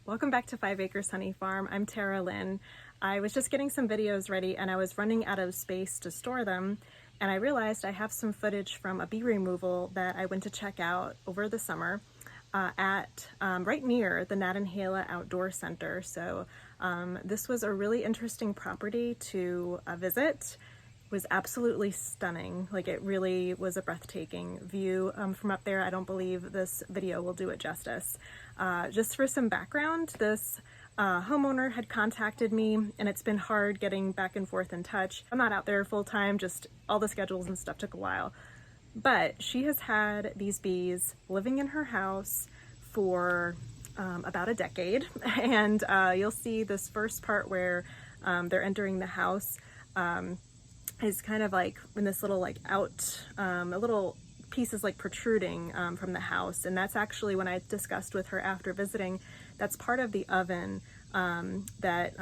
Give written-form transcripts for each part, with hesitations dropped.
Welcome back to 5 Acres Honey Farm. I'm Tara Lynn. I was just getting some videos ready and I was running out of space to store them, and I realized I have some footage from a bee removal that I went to check out over the summer at right near the Nantahala Outdoor Center. So this was a really interesting property to visit. It was absolutely stunning. Like, it really was a breathtaking view from up there. I don't believe this video will do it justice. Just for some background, this homeowner had contacted me, and it's been hard getting back and forth in touch. I'm not out there full time, just all the schedules and stuff took a while. But she has had these bees living in her house for about a decade. And you'll see this first part where they're entering the house is kind of like in this little a little piece is like protruding from the house. And that's actually, when I discussed with her after visiting, that's part of the oven that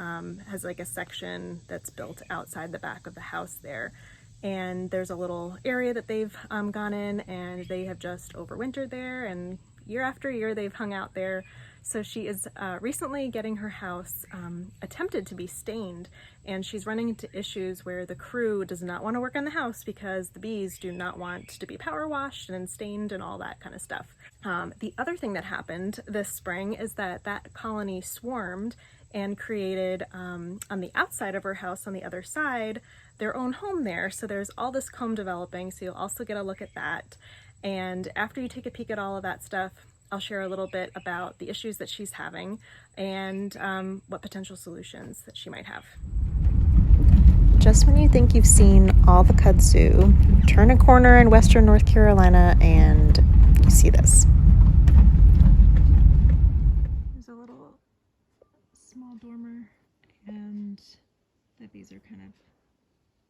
has like a section that's built outside the back of the house there. And there's a little area that they've gone in, and they have just overwintered there, and year after year they've hung out there. So she is recently getting her house attempted to be stained, and she's running into issues where the crew does not want to work on the house because the bees do not want to be power washed and stained and all that kind of stuff. The other thing that happened this spring is that colony swarmed and created on the outside of her house, on the other side, their own home there. So there's all this comb developing, so you'll also get a look at that. And after you take a peek at all of that stuff, I'll share a little bit about the issues that she's having and what potential solutions that she might have. Just when you think you've seen all the kudzu, turn a corner in western North Carolina and you see this. There's a little small dormer, and the bees are kind of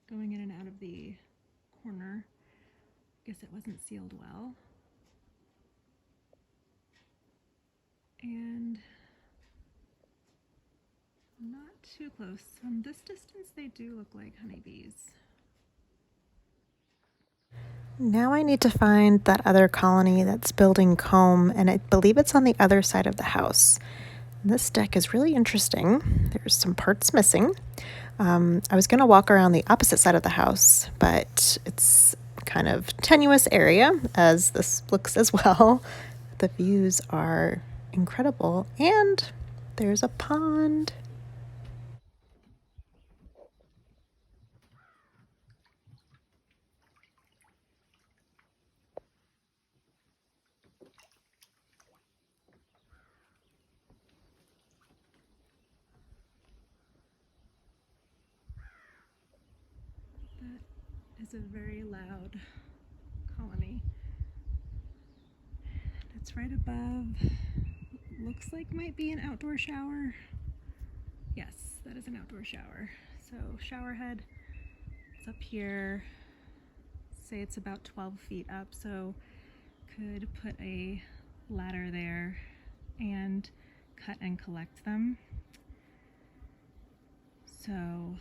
going in and out of the corner. I guess it wasn't sealed well. And not too close. From this distance, they do look like honeybees. Now I need to find that other colony that's building comb, and I believe it's on the other side of the house. This deck is really interesting. There's some parts missing. I was going to walk around the opposite side of the house, but it's kind of tenuous area, as this looks as well. The views are incredible, and there's a pond. That is a very loud colony. It's right above, looks like might be an outdoor shower. Yes, that is an outdoor shower. So shower head, it's up here. Say it's about 12 feet up, so could put a ladder there and cut and collect them. So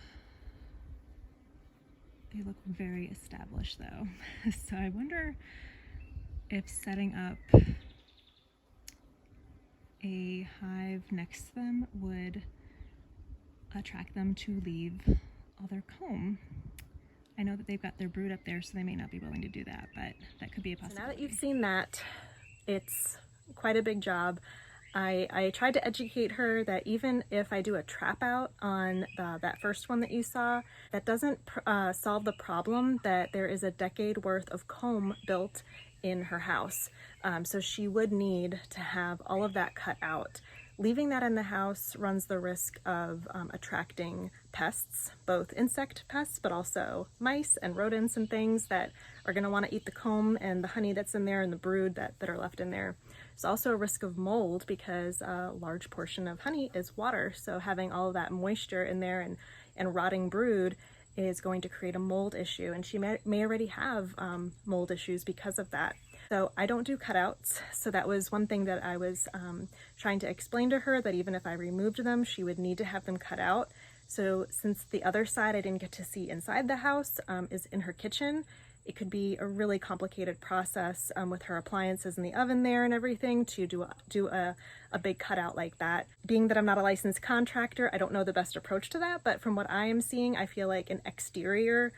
they look very established though. So I wonder if setting up a hive next to them would attract them to leave all their comb. I know that they've got their brood up there, so they may not be willing to do that, but that could be a possibility. So now that you've seen that, it's quite a big job. I tried to educate her that even if I do a trap out on that first one that you saw, that doesn't solve the problem that there is a decade worth of comb built in her house. So she would need to have all of that cut out. Leaving that in the house runs the risk of attracting pests, both insect pests, but also mice and rodents and things that are going to want to eat the comb and the honey that's in there and the brood that are left in there. There's also a risk of mold because a large portion of honey is water. So having all of that moisture in there and rotting brood is going to create a mold issue. And she may already have mold issues because of that. So I don't do cutouts. So that was one thing that I was trying to explain to her, that even if I removed them, she would need to have them cut out. So since the other side I didn't get to see inside the house is in her kitchen, it could be a really complicated process with her appliances in the oven there and everything to do a big cutout like that. Being that I'm not a licensed contractor, I don't know the best approach to that, but from what I am seeing, I feel like an exterior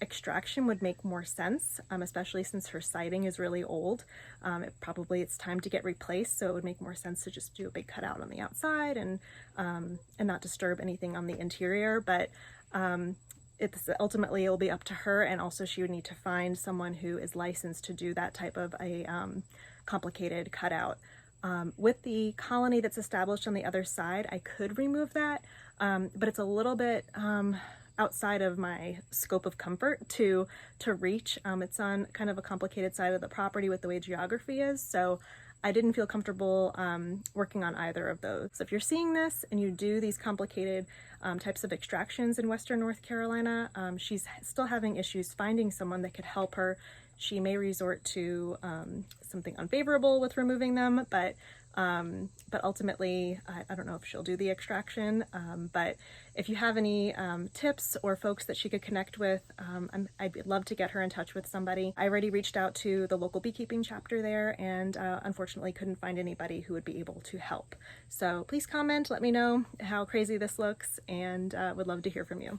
extraction would make more sense, especially since her siding is really old. It's time to get replaced, so it would make more sense to just do a big cutout on the outside and not disturb anything on the interior. But ultimately it'll be up to her, and also she would need to find someone who is licensed to do that type of a complicated cutout. With the colony that's established on the other side, I could remove that, but it's a little bit outside of my scope of comfort to reach. It's on kind of a complicated side of the property with the way geography is, so I didn't feel comfortable working on either of those. So if you're seeing this and you do these complicated types of extractions in Western North Carolina, she's still having issues finding someone that could help her. She may resort to something unfavorable with removing them, but ultimately, I don't know if she'll do the extraction, but if you have any tips or folks that she could connect with, I'd love to get her in touch with somebody. I already reached out to the local beekeeping chapter there, and unfortunately couldn't find anybody who would be able to help. So please comment, let me know how crazy this looks, and would love to hear from you.